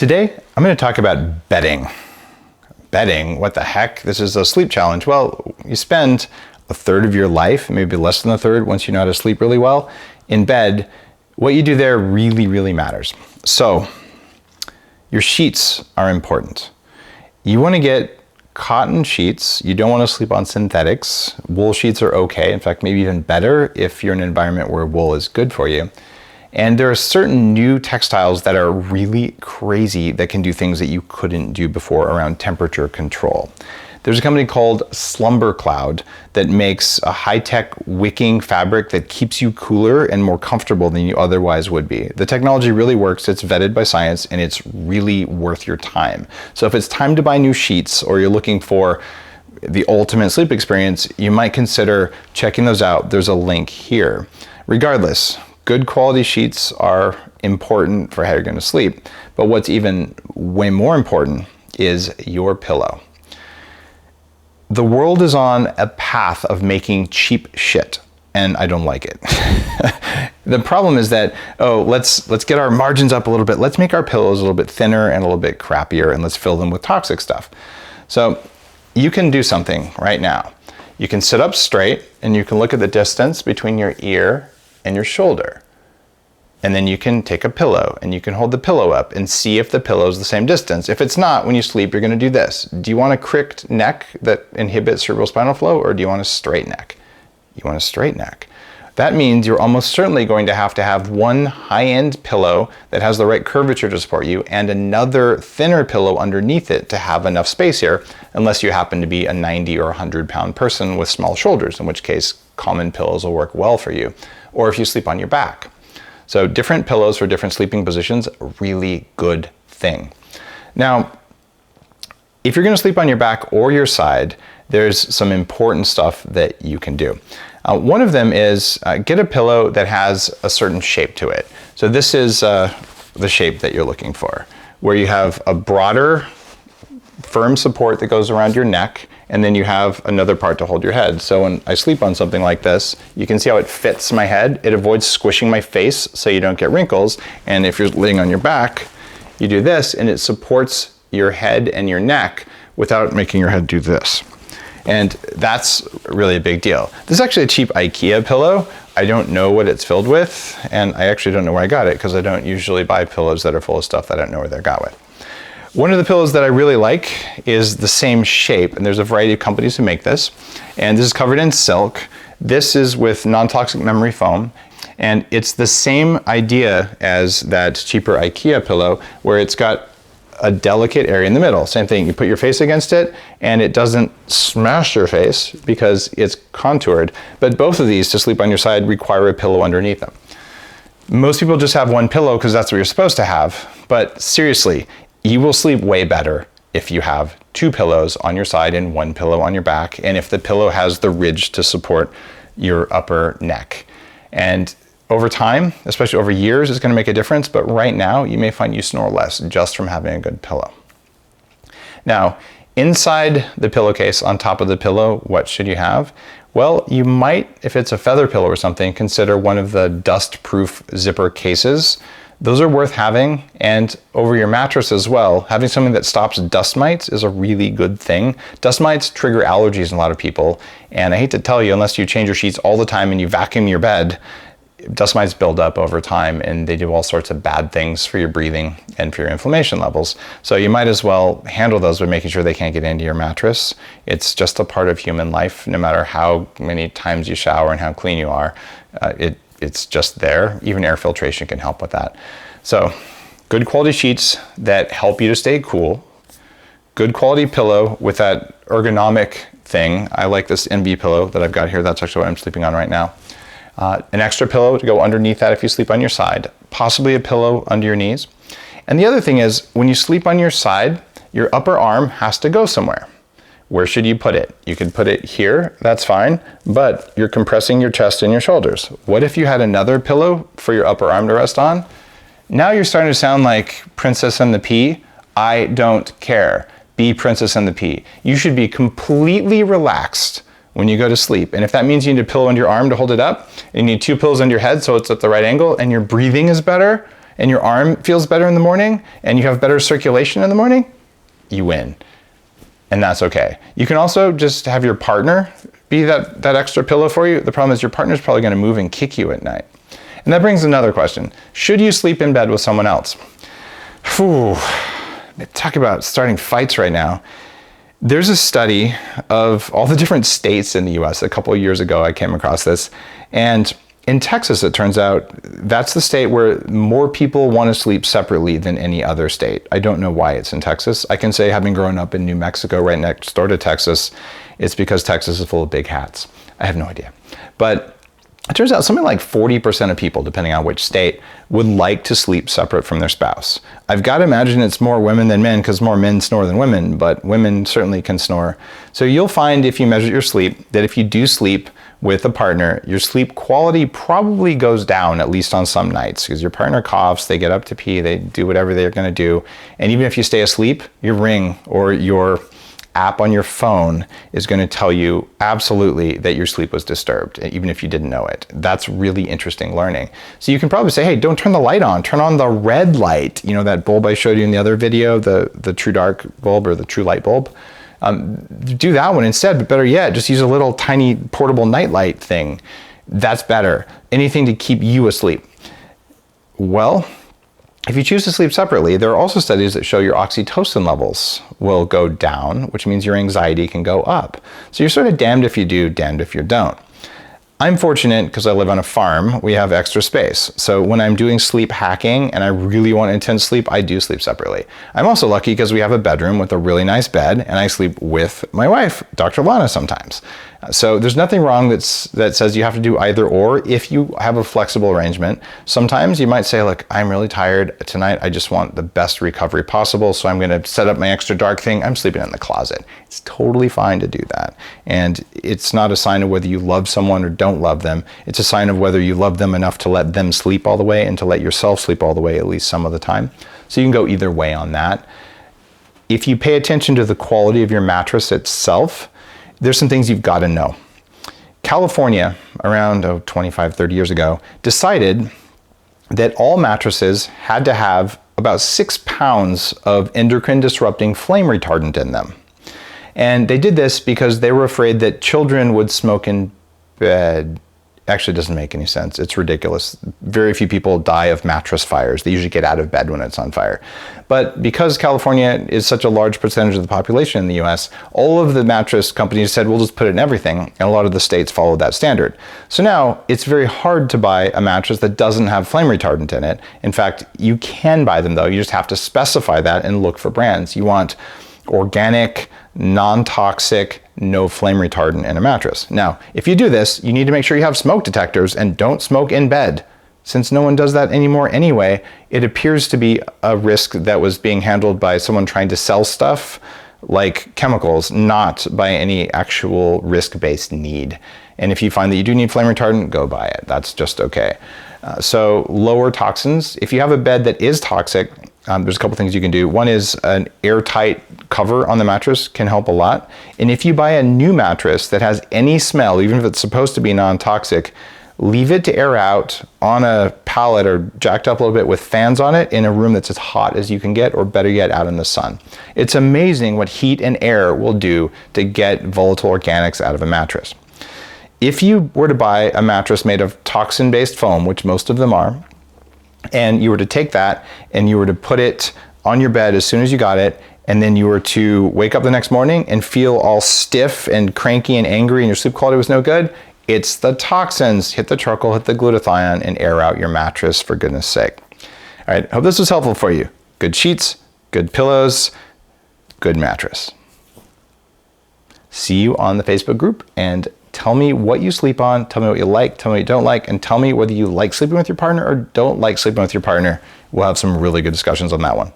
Today, I'm going to talk about bedding. Bedding, what the heck? This is a sleep challenge. Well, you spend a third of your life, maybe less than a third once you know how to sleep really well, in bed. What you do there really, really matters. So, your sheets are important. You want to get cotton sheets. You don't want to sleep on synthetics. Wool sheets are okay. In fact, maybe even better if you're in an environment where wool is good for you. And there are certain new textiles that are really crazy that can do things that you couldn't do before around temperature control. There's a company called Slumber Cloud that makes a high-tech wicking fabric that keeps you cooler and more comfortable than you otherwise would be. The technology really works, it's vetted by science, and it's really worth your time. So if it's time to buy new sheets or you're looking for the ultimate sleep experience, you might consider checking those out. There's a link here. Regardless, good quality sheets are important for how you're going to sleep, but what's even way more important is your pillow. The world is on a path of making cheap shit, and I don't like it. The problem is that, let's get our margins up a little bit. Let's make our pillows a little bit thinner and a little bit crappier, and let's fill them with toxic stuff. So you can do something right now. You can sit up straight, and you can look at the distance between your ear and your shoulder. And then you can take a pillow and you can hold the pillow up and see if the pillow is the same distance. If it's not, when you sleep, you're going to do this. Do you want a cricked neck that inhibits cerebrospinal flow, or do you want a straight neck? You want a straight neck. That means you're almost certainly going to have one high-end pillow that has the right curvature to support you and another thinner pillow underneath it to have enough space here, unless you happen to be a 90 or 100-pound person with small shoulders, in which case common pillows will work well for you, or if you sleep on your back. So different pillows for different sleeping positions, a really good thing. Now, if you're going to sleep on your back or your side, there's some important stuff that you can do. One of them is get a pillow that has a certain shape to it. So this is the shape that you're looking for, where you have a broader, firm support that goes around your neck, and then you have another part to hold your head. So when I sleep on something like this, you can see how it fits my head. It avoids squishing my face so you don't get wrinkles. And if you're laying on your back, you do this, and it supports your head and your neck without making your head do this. And that's really a big deal. This is actually a cheap IKEA pillow. I don't know what it's filled with, and I actually don't know where I got it because I don't usually buy pillows that are full of stuff that I don't know where they're got with. One of the pillows that I really like is the same shape, and there's a variety of companies who make this, and this is covered in silk. This is with non-toxic memory foam, and it's the same idea as that cheaper IKEA pillow, where it's got a delicate area in the middle. Same thing, you put your face against it, and it doesn't smash your face because it's contoured, but both of these to sleep on your side require a pillow underneath them. Most people just have one pillow because that's what you're supposed to have, but seriously, you will sleep way better if you have two pillows on your side and one pillow on your back, and if the pillow has the ridge to support your upper neck. And over time, especially over years, it's going to make a difference, but right now you may find you snore less just from having a good pillow. Now, inside the pillowcase, on top of the pillow, what should you have? Well, you might, if it's a feather pillow or something, consider one of the dust-proof zipper cases. Those are worth having, and over your mattress as well, having something that stops dust mites is a really good thing. Dust mites trigger allergies in a lot of people, and I hate to tell you, unless you change your sheets all the time and you vacuum your bed, dust mites build up over time and they do all sorts of bad things for your breathing and for your inflammation levels. So you might as well handle those by making sure they can't get into your mattress. It's just a part of human life, no matter how many times you shower and how clean you are. It's just there. Even air filtration can help with that. So good quality sheets that help you to stay cool. Good quality pillow with that ergonomic thing. I like this NB pillow that I've got here. That's actually what I'm sleeping on right now. An extra pillow to go underneath that if you sleep on your side. Possibly a pillow under your knees. And the other thing is, when you sleep on your side, your upper arm has to go somewhere. Where should you put it? You can put it here, that's fine, but you're compressing your chest and your shoulders. What if you had another pillow for your upper arm to rest on? Now you're starting to sound like Princess and the Pea. I don't care. Be Princess and the Pea. You should be completely relaxed when you go to sleep. And if that means you need a pillow under your arm to hold it up, and you need two pillows under your head so it's at the right angle, and your breathing is better, and your arm feels better in the morning and you have better circulation in the morning, you win. And that's okay. You can also just have your partner be that extra pillow for you. The problem is your partner's probably going to move and kick you at night. And that brings another question. Should you sleep in bed with someone else? Whew. Talk about starting fights right now. There's a study of all the different states in the US. A couple of years ago, I came across this. And in Texas, it turns out that's the state where more people want to sleep separately than any other state. I don't know why it's in Texas. I can say, having grown up in New Mexico, right next door to Texas, it's because Texas is full of big hats. I have no idea. But it turns out something like 40% of people, depending on which state, would like to sleep separate from their spouse. I've got to imagine it's more women than men, because more men snore than women, but women certainly can snore. So you'll find, if you measure your sleep, that if you do sleep with a partner, your sleep quality probably goes down, at least on some nights, because your partner coughs, they get up to pee, they do whatever they're going to do. And even if you stay asleep, your Ring or your app on your phone is going to tell you absolutely that your sleep was disturbed, even if you didn't know it. That's really interesting learning. So you can probably say, hey, don't turn the light on, turn on the red light. You know, that bulb I showed you in the other video, the True Dark bulb or the True Light bulb. Do that one instead, but better yet, just use a little tiny portable nightlight thing. That's better. Anything to keep you asleep. Well, if you choose to sleep separately, there are also studies that show your oxytocin levels will go down, which means your anxiety can go up. So you're sort of damned if you do, damned if you don't. I'm fortunate because I live on a farm, we have extra space. So when I'm doing sleep hacking and I really want intense sleep, I do sleep separately. I'm also lucky because we have a bedroom with a really nice bed and I sleep with my wife, Dr. Lana, sometimes. So there's nothing wrong that says you have to do either or if you have a flexible arrangement. Sometimes you might say, look, I'm really tired tonight. I just want the best recovery possible. So I'm going to set up my extra dark thing. I'm sleeping in the closet. It's totally fine to do that. And it's not a sign of whether you love someone or don't love them. It's a sign of whether you love them enough to let them sleep all the way and to let yourself sleep all the way, at least some of the time. So you can go either way on that. If you pay attention to the quality of your mattress itself, there's some things you've got to know. California, around 25, 30 years ago, decided that all mattresses had to have about 6 pounds of endocrine disrupting flame retardant in them. And they did this because they were afraid that children would smoke in bed. Actually, it doesn't make any sense. It's ridiculous. Very few people die of mattress fires. They usually get out of bed when it's on fire. But because California is such a large percentage of the population in the US, all of the mattress companies said, we'll just put it in everything. And a lot of the states followed that standard. So now it's very hard to buy a mattress that doesn't have flame retardant in it. In fact, you can buy them though. You just have to specify that and look for brands. You want organic, non-toxic, no flame retardant in a mattress. Now, if you do this, you need to make sure you have smoke detectors and don't smoke in bed. Since no one does that anymore anyway, it appears to be a risk that was being handled by someone trying to sell stuff like chemicals, not by any actual risk-based need. And if you find that you do need flame retardant, go buy it. That's just okay. So lower toxins. If you have a bed that is toxic, there's a couple things you can do. One is an airtight cover on the mattress can help a lot. And if you buy a new mattress that has any smell, even if it's supposed to be non-toxic, leave it to air out on a pallet or jacked up a little bit with fans on it in a room that's as hot as you can get, or better yet, out in the sun. It's amazing what heat and air will do to get volatile organics out of a mattress. If you were to buy a mattress made of toxin-based foam, which most of them are, and you were to take that and you were to put it on your bed as soon as you got it, and then you were to wake up the next morning and feel all stiff and cranky and angry and your sleep quality was no good, it's the toxins. Hit the charcoal, hit the glutathione, and air out your mattress, for goodness sake. All right, hope this was helpful for you. Good sheets, good pillows, good mattress. See you on the Facebook group, and tell me what you sleep on, tell me what you like, tell me what you don't like, and tell me whether you like sleeping with your partner or don't like sleeping with your partner. We'll have some really good discussions on that one.